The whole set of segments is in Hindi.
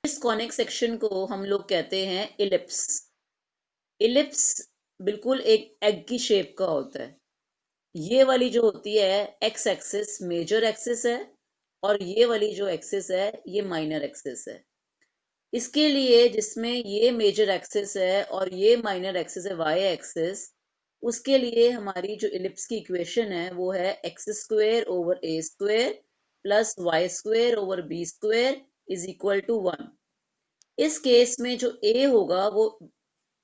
इस कॉनिक सेक्शन को हम लोग कहते हैं इलिप्स। इलिप्स बिल्कुल एक एग की शेप का होता है। ये वाली जो होती है एक्स एक्सिस मेजर एक्सिस है, और ये वाली जो एक्सिस है ये माइनर एक्सिस है। इसके लिए जिसमें ये मेजर एक्सिस है और ये माइनर एक्सिस है वाई एक्सिस, उसके लिए हमारी जो इलिप्स की इक्वेशन है वो है X square over A square plus Y square over B square is equal to 1। इस केस में जो a होगा वो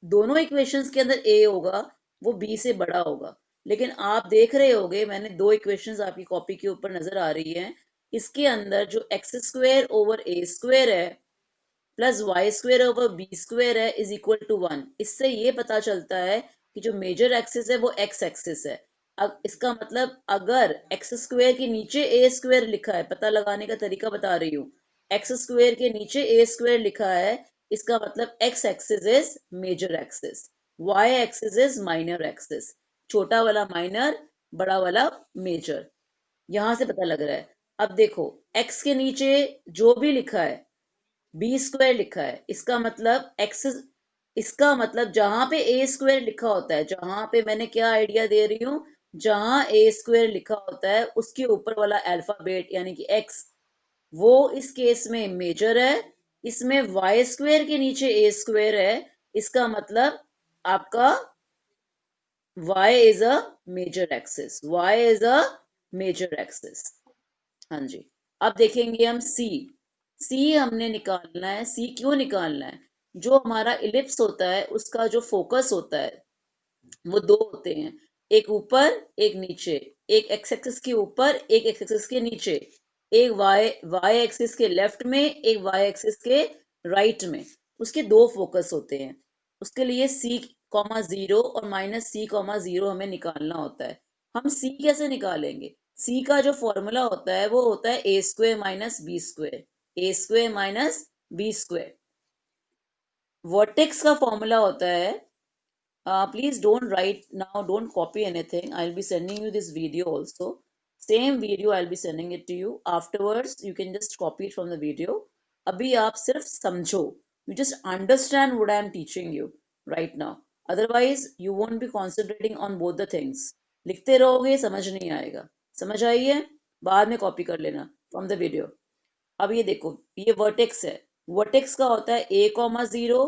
दोनों इक्वेशंस के अंदर a होगा, वो b से बड़ा होगा। लेकिन आप देख रहे होगे मैंने दो इक्वेशंस आपकी कॉपी के ऊपर नजर आ रही हैं, इसके अंदर जो X square over A square है plus Y square over B square है इज इक्वल टू 1। इससे ये पता चलता है कि जो मेजर एक्सिस है वो एक्स एक्सिस है। अब इसका मतलब अगर एक्स स्क्वेयर के नीचे ए स्क्वेयर लिखा है, पता लगाने का तरीका बता रही हूँ, एक्स स्क्वेयर के नीचे ए स्क्वेयर लिखा है, इसका मतलब X axis is major axis, Y axis is minor axis. छोटा वाला माइनर, बड़ा वाला मेजर, यहां से पता लग रहा है। अब देखो एक्स के नीचे जो भी लिखा है बी स्क्वायर लिखा है, इसका मतलब एक्स, इसका मतलब जहां पे ए स्क्वायर लिखा होता है, जहां पे मैंने क्या आइडिया दे रही हूँ, जहां ए स्क्वायर लिखा होता है उसके ऊपर वाला अल्फाबेट यानी कि एक्स, वो इस केस में मेजर है। इसमें वाई स्क्वायर के नीचे ए स्क्वायर है, इसका मतलब आपका y is a major axis, y is a major axis. हाँ जी। अब देखेंगे हम सी हमने निकालना है। सी क्यों निकालना है? जो हमारा इलिप्स होता है उसका जो फोकस होता है वो दो होते हैं, एक ऊपर एक नीचे, एक एक्स एक्सिस के ऊपर एक एक्स एक्सिस के नीचे, एक वाई वाई एक्सिस के लेफ्ट में एक वाई एक्सिस के राइट में। उसके दो फोकस होते हैं। उसके लिए सी कॉमा जीरो और माइनस सी कॉमा जीरो हमें निकालना होता है। हम सी कैसे निकालेंगे? सी का जो फॉर्मूला होता है वो होता है A square minus B square, A square minus B square. Vertex का फॉर्मूला होता है, please don't write now, don't copy anything. I'll be sending you this video also. Same video I'll be sending it to you. Afterwards, you can just copy it from the video. अभी आप सिर्फ समझो. You just understand what I am teaching you right now. Otherwise, you won't be concentrating on both the things. लिखते रहोगे समझ नहीं आएगा. समझ आई है? बाद में कॉपी कर लेना from the video. अब ये देखो, ये वर्टेक्स है। वर्टेक्स का होता है a कॉमा जीरो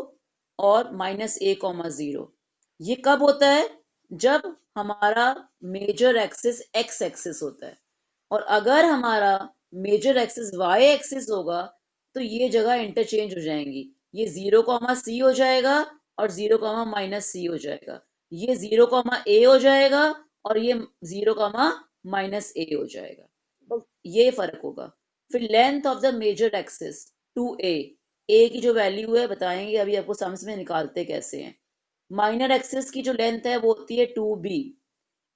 और माइनस a कॉमा जीरो। ये कब होता है? जब हमारा मेजर एक्सिस एक्स एक्सिस होता है, और अगर हमारा मेजर एक्सिस वाई एक्सिस होगा तो ये जगह इंटरचेंज हो जाएंगी। ये जीरो कॉमा सी हो जाएगा और जीरो कॉमा माइनस सी हो जाएगा। ये जीरो कॉमा ए हो जाएगा और ये जीरो कॉमा माइनस ए हो जाएगा। तो ये फर्क होगा। फिर length of the major axis two A की जो वैल्यू है बताएंगे अभी आपको, सम्स में निकालते कैसे हैं। माइनर एक्सिस की जो लेंथ है वो होती है टू बी।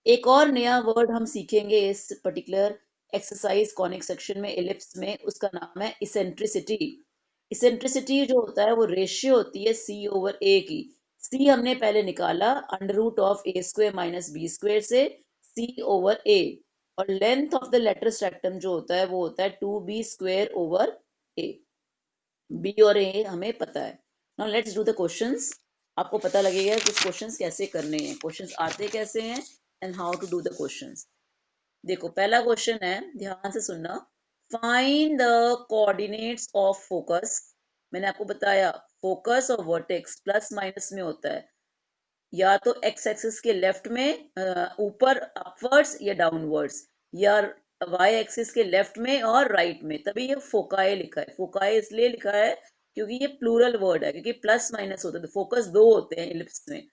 एक और नया वर्ड हम सीखेंगे इस पर्टिकुलर एक्सरसाइज कॉनिक सेक्शन में, इलिप्स में, उसका नाम है इसेंट्रिसिटी। इसेंट्रिसिटी जो होता है वो रेशियो होती है सी ओवर ए की। सी हमने पहले निकाला under root of A square minus B square से, सी ओवर ए। और length of the latus rectum जो होता है वो होता है two B square over A. B और ए हमें पता है। Now let's do the questions. आपको पता लगेगा कुछ क्वेश्चंस कैसे करने हैं, क्वेश्चंस आते कैसे हैं and how to do the questions. देखो पहला क्वेश्चन है, ध्यान से सुनना। Find the coordinates of focus. मैंने आपको बताया फोकस और वर्टेक्स प्लस माइनस में होता है, या तो एक्स एक्सिस के लेफ्ट में ऊपर अपवर्ड्स या डाउनवर्ड्स, या वाई एक्सिस के लेफ्ट में और राइट में, तभी ये फोकाई लिखा है। फोकाई इसलिए लिखा है क्योंकि ये प्लूरल वर्ड है, क्योंकि प्लस माइनस होता है तो फोकस दो होते हैं इलिप्स में।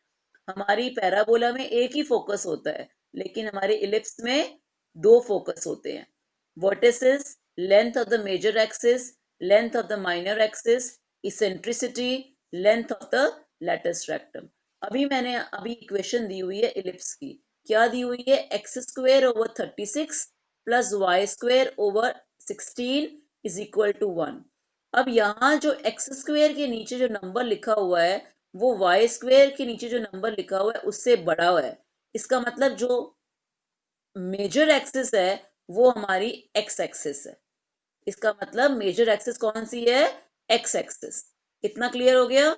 हमारी पैराबोला में एक ही फोकस होता है, लेकिन हमारे इलिप्स में दो फोकस होते हैं। Vertices, length of the major axis, length of the minor axis, eccentricity, length of the latus rectum. अभी इक्वेशन दी हुई है इलिप्स की। क्या दी हुई है? X square over 36 plus Y square over 16 is equal to 1। अब यहाँ जो एक्स स्क्वेयर के नीचे जो नंबर लिखा हुआ है वो वाई स्क्वेयर के नीचे जो नंबर लिखा हुआ है उससे बड़ा हुआ है। इसका मतलब जो मेजर एक्सिस है वो हमारी एक्स एक्सिस है। इसका मतलब मेजर एक्सिस कौन सी है? X axis. इतना क्लियर हो गया?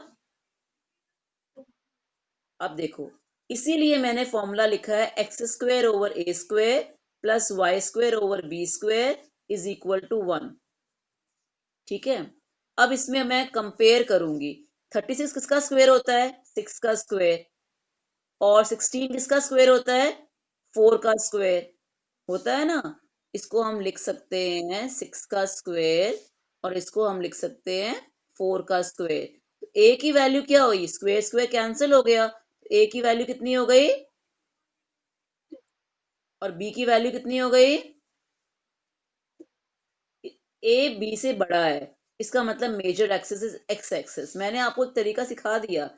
अब देखो, इसीलिए मैंने फॉर्मूला लिखा है X square over A square plus Y square over B square is equal to 1। ठीक है, अब इसमें मैं कंपेयर करूंगी। 36 किसका स्क्वेयर होता है? 6 का स्क्वेयर। और 16 किसका स्क्वेयर होता है? 4 का स्क्वेयर होता है ना। इसको हम लिख सकते हैं 6 का स्क्वेयर और इसको हम लिख सकते हैं 4 का स्क्वेयर। तो ए की वैल्यू क्या हुई? स्क्वेयर स्क्वेयर कैंसिल हो गया। ए की वैल्यू कितनी हो गई और बी की वैल्यू कितनी हो गई? ए बी से बड़ा है, इसका मतलब major axis is X axis. मैंने आपको एक तरीका सिखा दिया,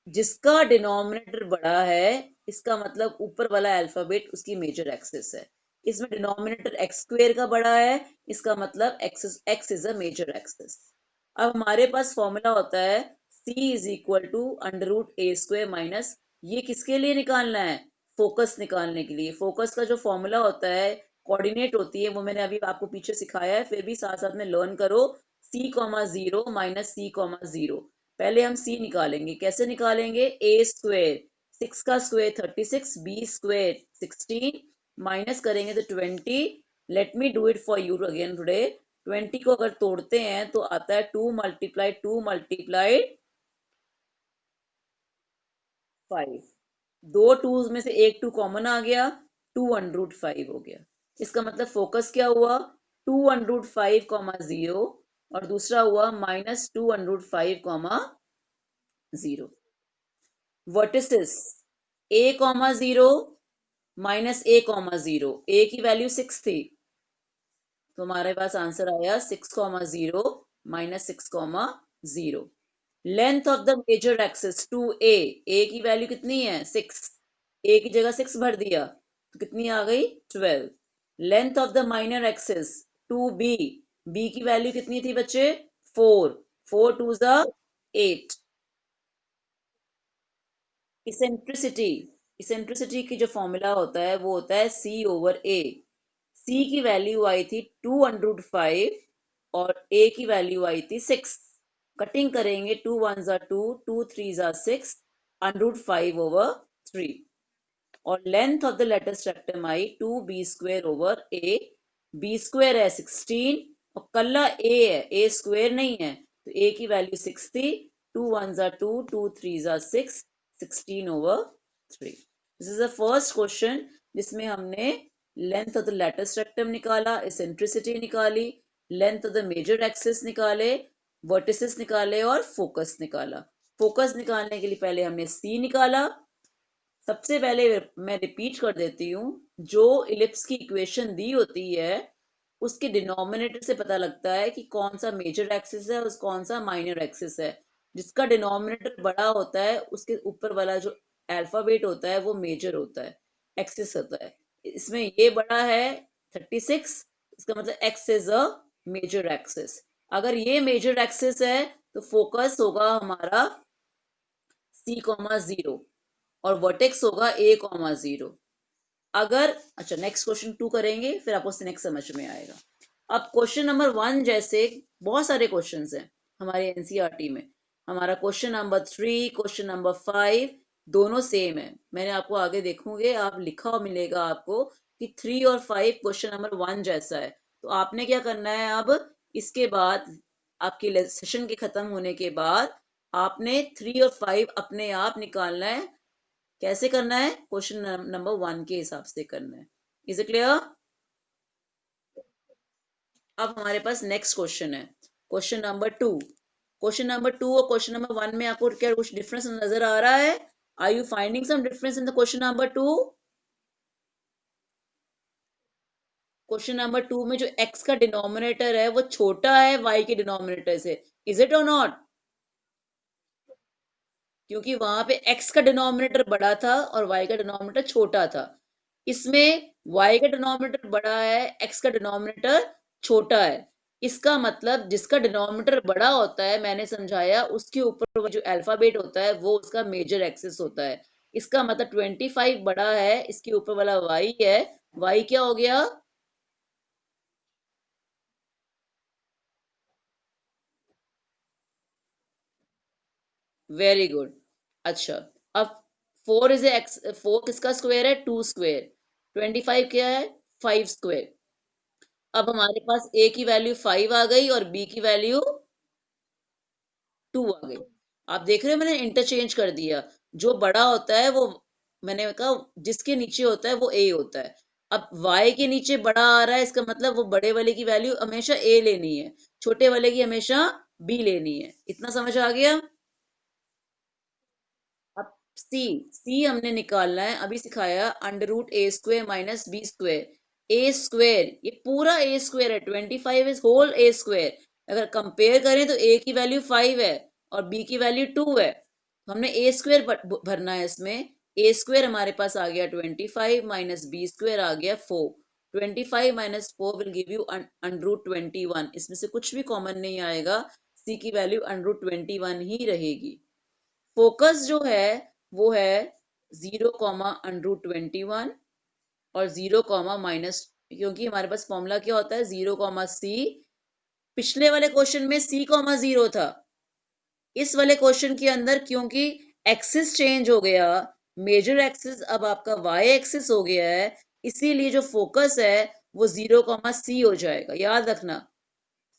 जिसका डिनोमिनेटर बड़ा है इसका मतलब ऊपर वाला अल्फाबेट उसकी मेजर एक्सिस है। इसमें डिनोमिनेटर एक्स स्क्वेयर का बड़ा है, इसका मतलब x is a major axis. अब हमारे पास फॉर्मूला होता है c is equal to under root A square minus, ये किसके लिए निकालना है? फोकस निकालने के लिए। फोकस का जो फॉर्मूला होता है, कोऑर्डिनेट होती है, वो मैंने अभी आपको पीछे सिखाया है, फिर भी साथ साथ में लर्न करो। c comma zero minus c comma zero. पहले हम c निकालेंगे। कैसे निकालेंगे? ए स्क्वेयर, 6 का स्क्वेयर 36, बी स्क्वेयर 16, माइनस करेंगे तो 20। Let me do it for you again today. 20 को अगर तोड़ते हैं तो आता है 2 × 5। दो टूज में से एक टू कॉमन आ गया, 2√5 हो गया। इसका मतलब फोकस क्या हुआ? 2√5 कॉमा जीरो, और दूसरा हुआ -2√5 comma 0। Vertices a comma zero minus a comma 0। ए की वैल्यू 6 थी, तो हमारे पास आंसर आया 6 comma 0 minus 6 comma 0। Length of the major axis two A की वैल्यू कितनी है? 6। ए की जगह 6 भर दिया तो कितनी आ गई? 12। Length of the minor axis two B की वैल्यू कितनी थी बच्चे? 4। 4 टू ज़ 8। इसेंट्रिसिटी, इसेंट्रिसिटी की जो फॉर्मूला होता है वो होता है c ओवर a। c की वैल्यू आई थी 2√5 और a की वैल्यू आई थी 6। कटिंग करेंगे, 2 1 ज़ा 2, 2 3 ज़ा 6, √5 ओवर 3। और length of the latus rectum I 2b square over a। b square है 16 और कल्ला a है, a स्क्वेयर नहीं है, तो a की वैल्यू 6 थी। 2 1 ज़ा 2, 2 3 ज़ा 6, 16 ओवर 3। This is the first question जिसमें हमने length of the latus rectum निकाला, इसेंट्रिसिटी निकाली, length of the major axis निकाले, वर्टिसेस निकाले और फोकस निकाला। फोकस निकालने के लिए पहले हमने c निकाला। सबसे पहले मैं रिपीट कर देती हूँ, जो इलिप्स की इक्वेशन दी होती है उसके डिनोमिनेटर से पता लगता है कि कौन सा मेजर एक्सिस है और कौन सा माइनर एक्सिस है। जिसका डिनोमिनेटर बड़ा होता है उसके ऊपर वाला जो अल्फाबेट होता है वो मेजर होता है, एक्सिस होता है। इसमें ये बड़ा है 36, इसका मतलब x is a major axis. अगर ये मेजर एक्सिस है तो फोकस होगा हमारा c,0 और वर्टेक्स होगा a,0। अगर अच्छा, नेक्स्ट क्वेश्चन 2 करेंगे फिर आपको नेक्स्ट समझ में आएगा। अब क्वेश्चन नंबर 1 जैसे बहुत सारे क्वेश्चंस हैं हमारे एनसीईआरटी में। हमारा क्वेश्चन नंबर 3, क्वेश्चन नंबर 5 दोनों सेम है। मैंने आपको आगे देखोगे आप लिखा हुआ मिलेगा आपको कि 3 और 5 क्वेश्चन नंबर 1 जैसा है। तो आपने क्या करना है, अब इसके बाद आपके सेशन के खत्म होने के बाद आपने 3 और 5 अपने आप निकालना है। कैसे करना है? क्वेश्चन नंबर 1 के हिसाब से करना है। Is it clear? अब हमारे पास नेक्स्ट क्वेश्चन है, क्वेश्चन नंबर 2। क्वेश्चन नंबर 2 और क्वेश्चन नंबर 1 में आपको क्या कुछ डिफरेंस नजर आ रहा है? Are you finding some difference in the question number 2? Question number 2 में जो x का डिनोमिनेटर है वो छोटा है y के डिनोमिनेटर से। इज इट और नॉट? क्योंकि वहां पे x का डिनोमिनेटर बड़ा था और y का डिनोमिनेटर छोटा था। इसमें y का डिनोमिनेटर बड़ा है, x का डिनोमिनेटर छोटा है। इसका मतलब जिसका डिनोमिनेटर बड़ा होता है, मैंने समझाया, उसके ऊपर वो जो अल्फाबेट होता है वो उसका मेजर एक्सिस होता है। इसका मतलब 25 बड़ा है, इसके ऊपर वाला y है। y क्या हो गया? Very good. अच्छा, अब 4 इज एक्स, 4 किसका स्क्वायर है? 2 स्क्वायर। 25 क्या है? 5 स्क्वायर। अब हमारे पास ए की वैल्यू 5 आ गई और बी की वैल्यू 2 आ गई। आप देख रहे हो मैंने इंटरचेंज कर दिया। जो बड़ा होता है वो, मैंने कहा जिसके नीचे होता है वो ए होता है। अब y के नीचे बड़ा आ रहा है, इसका मतलब वो बड़े वाले की वैल्यू हमेशा ए लेनी है, छोटे वाले की हमेशा बी लेनी है। इतना समझ आ गया? अब सी, सी हमने निकालना है, अभी सिखाया, under root A square minus B square. A square, ये पूरा ए स्क्वेयर है, 25 इज होल ए स्क्वेयर। अगर कंपेयर करें तो ए की वैल्यू 5 है और बी की वैल्यू 2 है। हमने ए स्क्वेयर भरना है इसमें। ए स्क्वेयर हमारे पास आ गया 25 माइनस बी स्क्वेयर आ गया 4। 25 minus 4 will give you under root 21। इसमें से कुछ भी कॉमन नहीं आएगा, सी की वैल्यू अंडर रूट 21 ही रहेगी। फोकस जो है वो है 0 कॉमा अंडर रूट 21 और 0 कॉमा माइनस, क्योंकि हमारे पास फॉर्मूला क्या होता है? 0 कॉमा सी। पिछले वाले क्वेश्चन में सी कॉमा 0 था, इस वाले क्वेश्चन के अंदर क्योंकि एक्सिस चेंज हो गया, मेजर एक्सिस अब आपका वाई एक्सिस हो गया है, इसीलिए जो फोकस है वो 0 कॉमा सी हो जाएगा। याद रखना,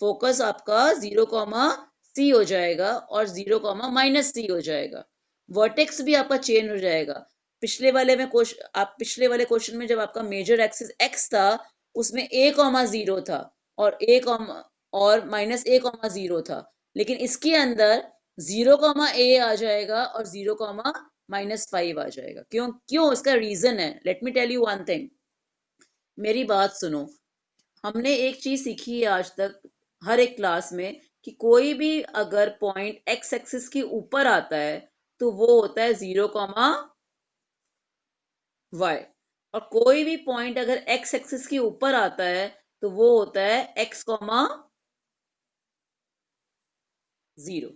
फोकस आपका 0 कॉमा सी हो जाएगा और 0 कॉमा माइनस सी हो जाएगा। वर्टेक्स भी आपका चेंज हो जाएगा। पिछले वाले में क्वेश्चन, आप पिछले वाले क्वेश्चन में जब आपका मेजर एक्सिस एक्स था, उसमें ए कॉमा 0 था और ए कॉमा और माइनस ए कॉमा 0 था। लेकिन इसके अंदर 0 कॉमा ए आ जाएगा और 0 कॉमा -5 आ जाएगा। क्यों? क्यों? इसका रीजन है, let me tell you one thing. मेरी बात सुनो। हमने एक चीज सीखी है आज तक हर एक क्लास में, कि कोई भी अगर पॉइंट एक्स एक्सिस के ऊपर आता है तो वो होता है 0 कॉमा वाई, और कोई भी पॉइंट अगर एक्स एक्सिस के ऊपर आता है तो वो होता है एक्स कॉमा 0।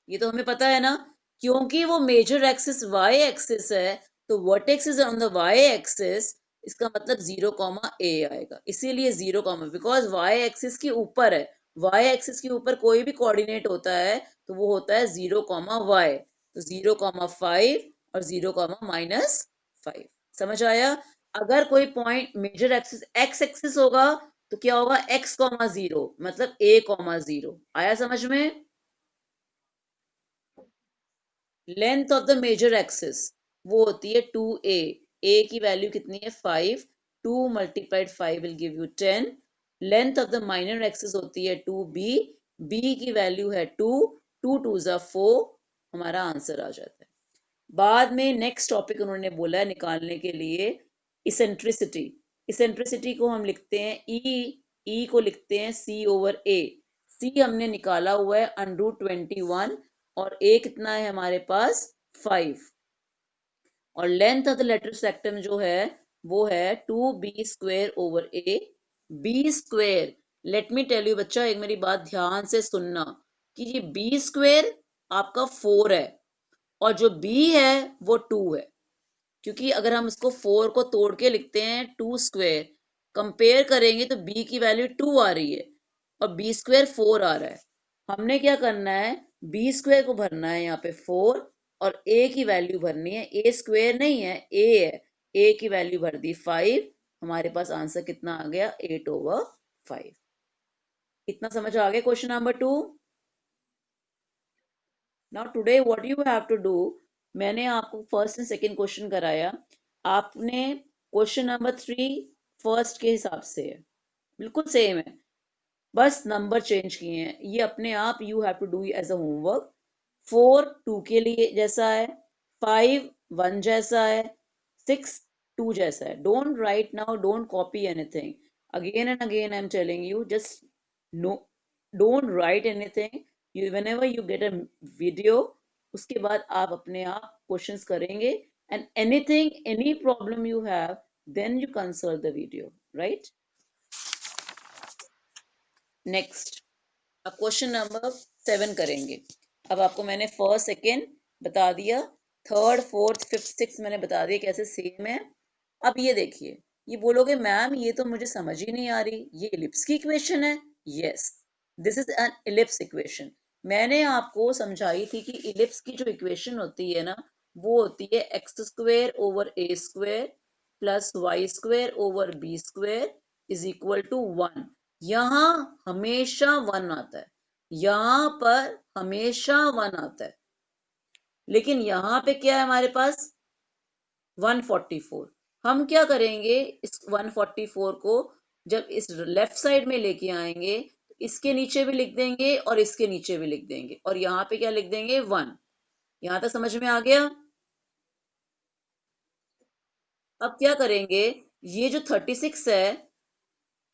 ये तो हमें पता है ना, क्योंकि वो मेजर एक्सिस वाई एक्सिस है, तो vertex is on the Y axis, इसका मतलब 0 कॉमा ए आएगा। इसीलिए 0 कॉमा, बिकॉज वाई एक्सिस के ऊपर है। वाई एक्सिस के ऊपर कोई भी कोऑर्डिनेट होता है तो वो होता है 0 कॉमा वाई, तो 0 कॉमा 5 और 0 कॉमा -5। समझ आया? अगर कोई point major axis X axis होगा तो क्या होगा? एक्स कॉमा 0 मतलब ए कॉमा 0। आया समझ में? Length of the major axis वो होती है 2a। ए की वैल्यू कितनी है? 5। 2 multiplied 5 will give you 10। Length of the minor axis होती है 2b। b की वैल्यू है 2। 2 टू ज़ा 4, हमारा आंसर आ जाता है। बाद में नेक्स्ट टॉपिक उन्होंने बोला है निकालने के लिए, इसेंट्रिसिटी। इसेंट्रिसिटी को हम लिखते हैं ई को लिखते हैं सी ओवर ए। सी हमने निकाला हुआ है अंडर रूट 21 और ए कितना है हमारे पास? 5। और length of the latus rectum जो है वो है 2b square over A. B square, let me tell you बच्चा, एक मेरी बात ध्यान से सुनना, कि ये बी स्क्वेयर आपका 4 है और जो b है वो 2 है। क्योंकि अगर हम इसको 4 को तोड़ के लिखते हैं 2 स्क्वेयर, कंपेयर करेंगे तो b की वैल्यू 2 आ रही है और b स्क्वेयर 4 आ रहा है। हमने क्या करना है? b स्क्वेयर को भरना है यहाँ पे 4 और a की वैल्यू भरनी है, a स्क्वेयर नहीं है, a है। a की वैल्यू भर दी 5, हमारे पास आंसर कितना आ गया? 8/5। इतना समझ आ गया question number 2? Now today what you have to do, मैंने आपको फर्स्ट एंड सेकंड क्वेश्चन कराया, आपने क्वेश्चन नंबर 3 फर्स्ट के हिसाब से है, बिल्कुल सेम है, बस नंबर चेंज किए हैं। ये अपने आप you have to do as a homework. 4 2 के लिए जैसा है, 5 1 जैसा है, 6 2 जैसा है। Don't write now, don't copy anything. Again and again I am telling you, just no, don't write anything. You whenever you get a video, उसके बाद आप अपने आप क्वेश्चंस करेंगे, and anything any problem you have, then you consult the video, right? Next, अब क्वेश्चन नंबर 7 करेंगे। अब आपको मैंने फर्स्ट सेकेंड बता दिया, थर्ड फोर्थ फिफ्थ सिक्स मैंने बता दिया कैसे सेम है। अब ये देखिए, ये बोलोगे मैम ये तो मुझे समझ ही नहीं आ रही, ये इलिप्स की इक्वेशन है। Yes, this is an ellipse equation. मैंने आपको समझाई थी कि इलिप्स की जो इक्वेशन होती है ना, वो होती है X square over A square plus Y square over B square is equal to 1। यहाँ हमेशा 1 आता है, यहाँ पर हमेशा 1 आता है, लेकिन यहाँ पे क्या है हमारे पास 144। हम क्या करेंगे, इस 144 को जब इस लेफ्ट साइड में लेके आएंगे, इसके नीचे भी लिख देंगे और इसके नीचे भी लिख देंगे, और यहाँ पे क्या लिख देंगे 1। यहाँ तक समझ में आ गया? अब क्या करेंगे, ये जो 36 है,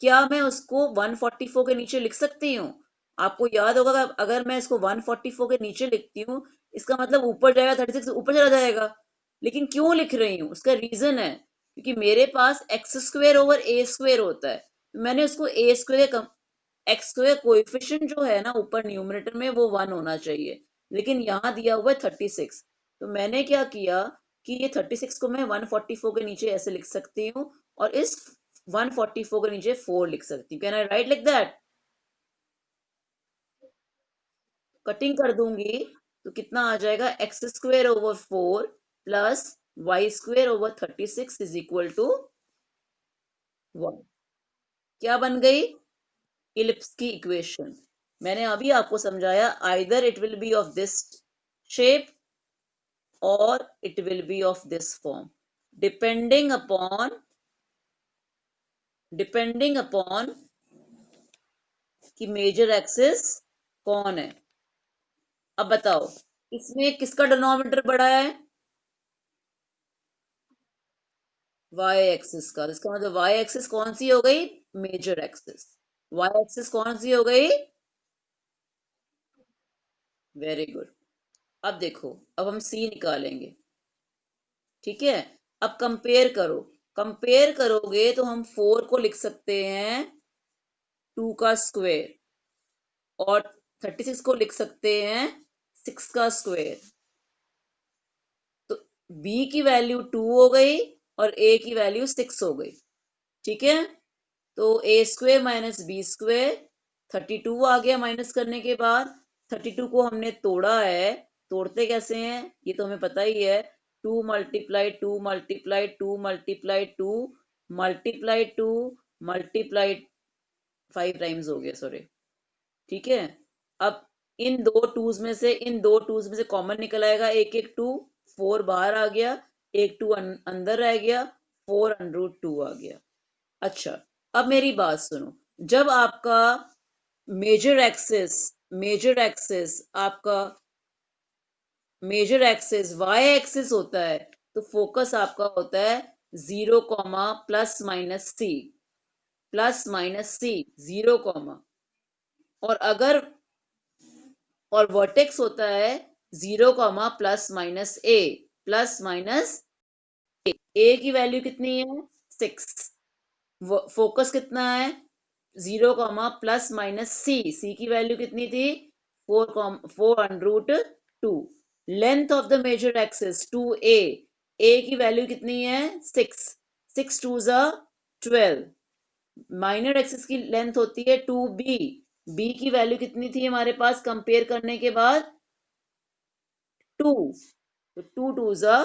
क्या मैं उसको 144 के नीचे लिख सकती हूँ? आपको याद होगा कि अगर मैं इसको 144 के नीचे लिखती हूँ, इसका मतलब ऊपर जाएगा, 36 ऊपर चला जाएगा। लेकिन क्यों लिख रही हूँ, उसका रीजन है, क्योंकि मेरे पास x square over A square होता है, तो मैंने उसको ए स्क्वेयर, एक्स स्क्वेयर कोएफिशिएंट जो है ना ऊपर न्यूमरेटर में, वो 1 होना चाहिए, लेकिन यहाँ दिया हुआ है 36। तो मैंने क्या किया कि ये 36 को मैं 144 के नीचे ऐसे लिख सकती हूँ, और इस 144 के नीचे 4 लिख सकती हूँ। Can I write like that? Cutting कर दूंगी तो कितना आ जाएगा, x square over 4 plus Y square over 36 is equal to 1। क्या बन गई? इलिप्स की इक्वेशन। मैंने अभी आपको समझाया, either it will be of this shape और it will be of this form, depending upon depending upon कि मेजर एक्सिस कौन है। अब बताओ, इसमें किसका डिनोमिनेटर बड़ा है? वाई एक्सिस का। इसका मतलब वाई एक्सिस कौन सी हो गई? Major axis. वाई एक्सिस कौन सी हो गई? Very good. अब देखो, अब हम सी निकालेंगे, ठीक है? अब कंपेयर करो, कंपेयर करोगे तो हम 4 को लिख सकते हैं 2 का स्क्वायर, और 36 को लिख सकते हैं 6 का स्क्वायर। तो b की वैल्यू 2 हो गई और a की वैल्यू 6 हो गई, ठीक है? तो ए स्क्वेयर माइनस बी स्क्वेयर, 32 आ गया माइनस करने के बाद। 32 को हमने तोड़ा है, तोड़ते कैसे हैं ये तो हमें पता ही है। 2 multiply 2 multiply 2 multiply 2 multiply 2 multiply 5 times हो गया, सॉरी, ठीक है? अब इन दो टूज में से कॉमन निकल आएगा, एक एक टू, 4 बाहर आ गया, एक टू अंदर रह गया, 4 अंडर रूट 2 आ गया। अच्छा, अब मेरी बात सुनो, जब आपका मेजर एक्सिस मेजर एक्सिस आपका मेजर एक्सिस वाई एक्सिस होता है, तो फोकस आपका होता है 0 comma plus minus c, plus minus c, 0 comma. और अगर और वर्टेक्स होता है 0 comma plus minus a, plus minus a की वैल्यू कितनी है? 6। फोकस कितना है? 0 comma plus minus c, c की वैल्यू कितनी थी? 4 under root 2। Length of the major axis 2a, ए की वैल्यू कितनी है? 6, 6 टू ज़ा 12। माइनर एक्सिस की लेंथ होती है 2b, b की वैल्यू कितनी थी हमारे पास कंपेयर करने के बाद? 2, तो 2 टू ज़ा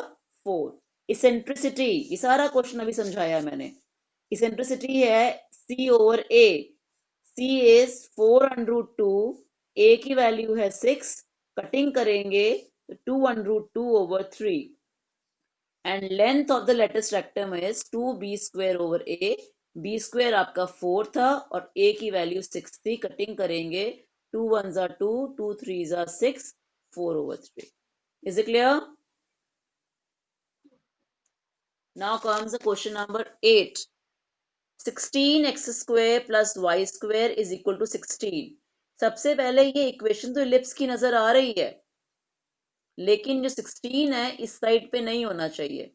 4। इसेंट्रिसिटी, ये सारा क्वेश्चन अभी समझाया मैंने। इसेंट्रिसिटी है c over a, c is 4 under root 2, a की वैल्यू है 6, कटिंग करेंगे तो 2 under root 2 over 3, and length of the latus rectum is 2b square over a। b square आपका 4 था और a की वैल्यू 6 थी, कटिंग करेंगे 2 1 जा 2, 2 3 जा 6, 4 over 3। Is it clear? Now comes the question number 8. 16x square plus y square is equal to 16। सबसे पहले ये इक्वेशन तो इलिप्स की नजर आ रही है, लेकिन जो 16 है इस साइड पे नहीं होना चाहिए।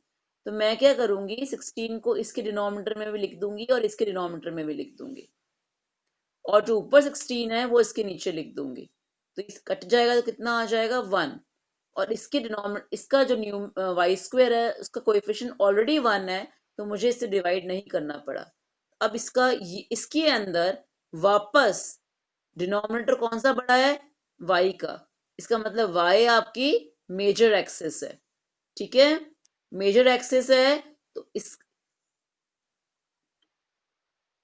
तो मैं क्या करूंगी, 16 को इसके डिनोमिनेटर में भी लिख दूंगी और इसके डिनोमिनेटर में भी लिख दूंगी, और जो ऊपर 16 है वो इसके नीचे लिख दूंगी। तो इस कट जाएगा तो कितना आ जाएगा? 1। और इसके डिनोमिनेटर, इसका जो वाई स्क्वेयर है उसका कोएफिशिएंट ऑलरेडी 1 है, तो मुझे इससे डिवाइड नहीं करना पड़ा। अब इसके अंदर वापस डिनोमिनेटर कौन सा बड़ा है? y का। इसका मतलब y आपकी मेजर एक्सिस है, ठीक है, मेजर एक्सिस है। तो इस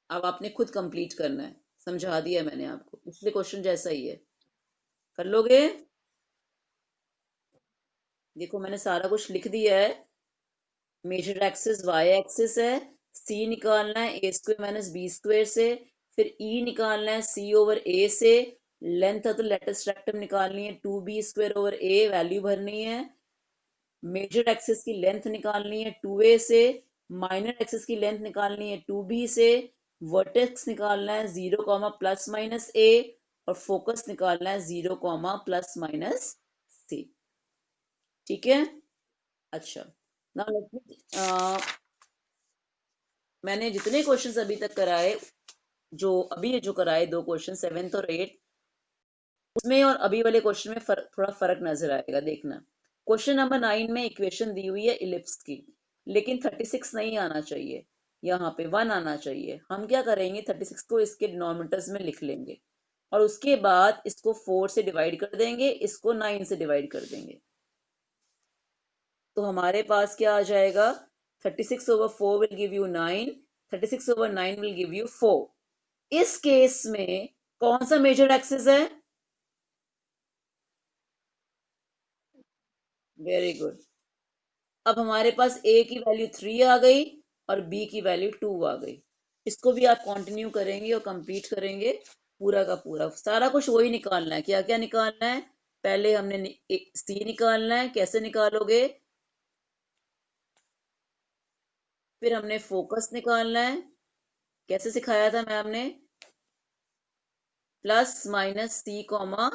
अब आपने खुद कंप्लीट करना है, समझा दिया मैंने आपको, पिछले क्वेश्चन जैसा ही है, कर लोगे। देखो मैंने सारा कुछ लिख दिया है। मेजर एक्सिस वाई एक्सिस है, सी निकालना है ए स्क्वायर माइनस बी स्क्वायर से, फिर ई निकालना है सी ओवर ए से, length of the latus rectum निकालनी है 2b² ओवर ए, वैल्यू भरनी है। मेजर एक्सिस की लेंथ निकालनी है 2a से, माइनर एक्सिस की लेंथ निकालनी है 2b से, वर्टेक्स निकालना है 0 कॉमा प्लस माइनस a, और फोकस निकालना है 0 कॉमा प्लस माइनस c, ठीक है। अच्छा, नाउ लेट मी, मैंने जितने क्वेश्चंस अभी तक कराए, जो कराए दो क्वेश्चन 7th और 8th, उसमें और अभी वाले क्वेश्चन में थोड़ा फर्क नजर आएगा, देखना। क्वेश्चन नंबर 9 में इक्वेशन दी हुई है इलिप्स की, लेकिन 36 नहीं आना चाहिए, यहाँ पे 1 आना चाहिए। हम क्या करेंगे, 36 को इसके डिनोमिनेटर्स में लिख लेंगे, और उसके बाद इसको 4 से डिवाइड कर देंगे, इसको 9 से डिवाइड कर देंगे। तो हमारे पास क्या आ जाएगा, 36 over 4 will give you 9, 36 over 9 will give you 4। इस केस में कौन सा मेजर एक्सिस है? Very good. अब हमारे पास a की वैल्यू 3 आ गई और b की वैल्यू 2 आ गई। इसको भी आप कंटिन्यू करेंगे और कंप्लीट करेंगे, पूरा का पूरा सारा कुछ वही निकालना है। क्या क्या निकालना है? पहले हमने c निकालना है, कैसे निकालोगे? फिर हमने फोकस निकालना है, कैसे सिखाया था मैम ने? Plus minus c comma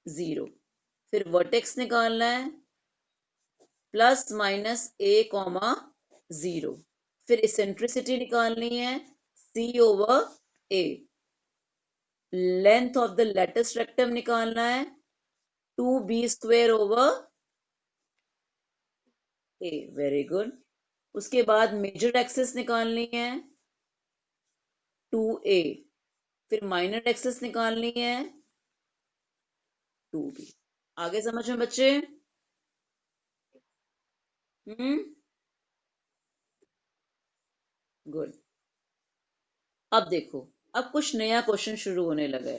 0। फिर वर्टेक्स निकालना है, प्लस माइनस a कॉमा 0। फिर इसेंट्रिसिटी निकालनी है, c over a। Length of the latus rectum निकालना है, 2b² over a। Very good. उसके बाद मेजर एक्सिस निकालनी है 2a। फिर माइनर एक्सिस निकालनी है 2b। आगे समझ में बच्चे? हम्म, गुड। अब देखो, अब कुछ नया क्वेश्चन शुरू होने लगा है।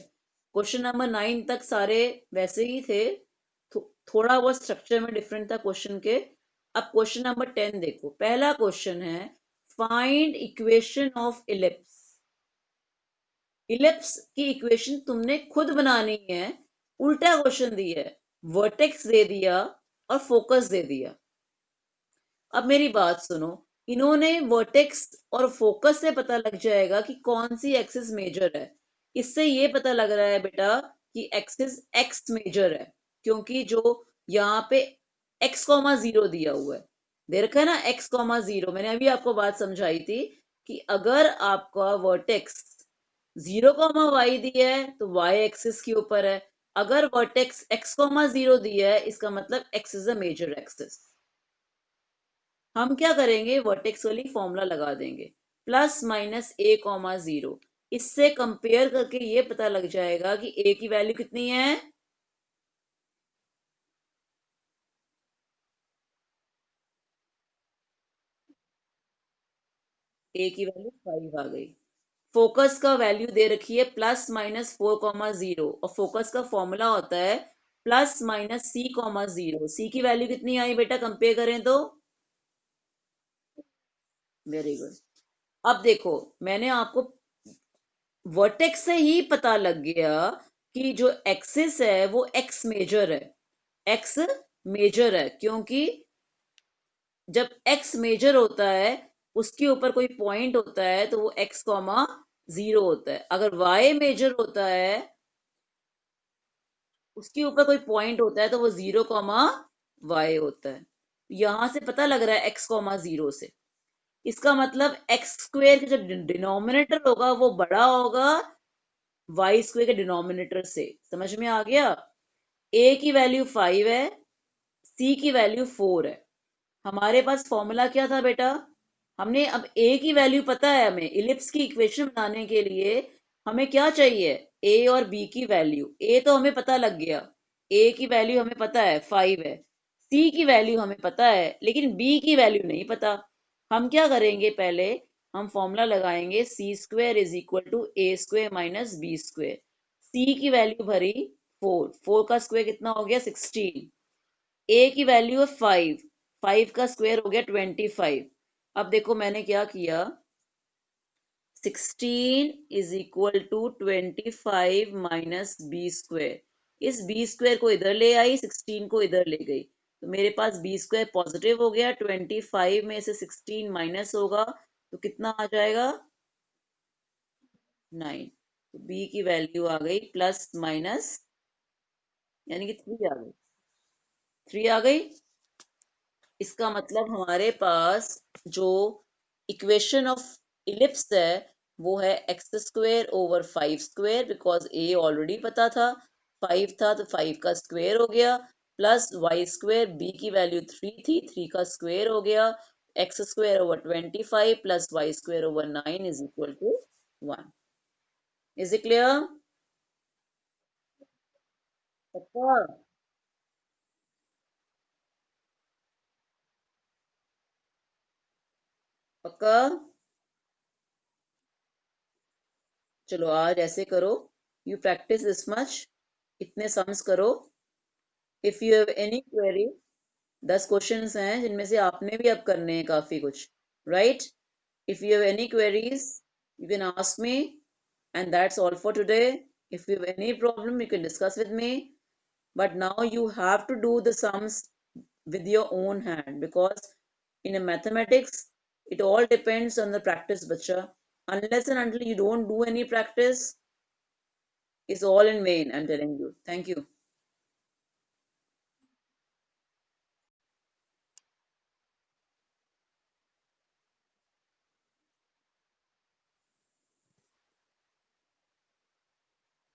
क्वेश्चन नंबर 9 तक सारे वैसे ही थे, थोड़ा बहुत स्ट्रक्चर में डिफरेंट था क्वेश्चन के। अब क्वेश्चन नंबर 10 देखो, पहला क्वेश्चन है, find equation of ellipse. Ellipse की इक्वेशन तुमने खुद बनानी है, उल्टा क्वेश्चन दिया है, वर्टेक्स दे दिया और फोकस दे दिया। अब मेरी बात सुनो, इन्होंने वर्टेक्स और फोकस से पता लग जाएगा कि कौन सी एक्सिस मेजर है। इससे ये पता लग रहा है बेटा कि एक्सिस एक्स मेजर है, क्योंकि जो यहाँ पे एक्स कॉमा 0 दिया हुआ है, दे रखा है ना एक्स कॉमा 0। मैंने अभी आपको बात समझाई थी कि अगर आपका वर्टेक्स 0 कॉमा वाई दिया है तो वाई एक्सिस के ऊपर है, अगर वर्टेक्स एक्स कॉमा 0 दिया है इसका मतलब x is a major axis. हम क्या करेंगे, वर्टेक्स वाली फॉर्मूला लगा देंगे, प्लस माइनस a कॉमा 0। इससे कंपेयर करके ये पता लग जाएगा कि a की वैल्यू कितनी है। a की वैल्यू 5 आ गई। फोकस का वैल्यू दे रखी है प्लस माइनस 4 कॉमा 0, और फोकस का फॉर्मूला होता है plus minus c comma 0। c की वैल्यू कितनी आई बेटा, कंपेयर करें तो? Very good. अब देखो, मैंने आपको वर्टेक्स से ही पता लग गया कि जो एक्सिस है वो एक्स मेजर है, एक्स मेजर है, क्योंकि जब एक्स मेजर होता है उसके ऊपर कोई पॉइंट होता है तो वो एक्स कॉमा 0 होता है। अगर वाई मेजर होता है, उसके ऊपर कोई पॉइंट होता है तो वो 0 कॉमा वाई होता है। यहां से पता लग रहा है एक्स कॉमा 0 से। इसका मतलब एक्स स्क्वेयर का जो डिनोमिनेटर होगा वो बड़ा होगा वाई स्क्वेयर के डिनोमिनेटर से। समझ में आ गया? ए की वैल्यू 5 है, सी की वैल्यू 4 है। हमारे पास फॉर्मूला क्या था बेटा? हमने अब a की वैल्यू पता है, हमें इलिप्स की इक्वेशन बनाने के लिए हमें क्या चाहिए, a और b की वैल्यू। a तो हमें पता लग गया, ए की वैल्यू हमें पता है 5 है, सी की वैल्यू हमें पता है, लेकिन बी की वैल्यू नहीं पता। हम क्या करेंगे, पहले हम फॉर्मूला लगाएंगे C square is equal to A square minus B square. C की वैल्यू भरी 4, 4 का स्क्वेयर कितना हो गया 16। ए की वैल्यू है 5, 5 का स्क्वेयर हो गया 25। अब देखो मैंने क्या किया, 16 is equal to 25 minus B square. इस बी स्क्वेयर को इधर ले आई, 16 को इधर ले गई, तो मेरे पास बी स्क्वेयर पॉजिटिव हो गया, 25 में से 16 माइनस होगा तो कितना आ जाएगा 9। तो बी की वैल्यू आ गई प्लस माइनस, यानी कि 3 आ गई, 3 आ गई। इसका मतलब हमारे पास जो इक्वेशन ऑफ इलिप्स है वो है X square over 5 square, because A already पता था 5 था, तो 5 का स्क्वेयर हो गया, प्लस वाई स्क्वेयर, बी की वैल्यू 3 थी, 3 का स्क्वेयर हो गया, x square over 25 plus Y square over 9 is equal to 1। Is it clear? पक्का? पक्का? चलो आज ऐसे करो, यू प्रैक्टिस दिस मच, इतने सम्स करो। If you have any query, 10 questions हैं जिनमें से आपने भी अब करने हैं काफी कुछ, right? If you have any queries you can ask me, and that's all for today. If you have any problem you can discuss with me, but now you have to do the sums with your own hand, because in a mathematics it all depends on the practice, bacha. Unless and until you don't do any practice, it's all in vain, I'm telling you. Thank you.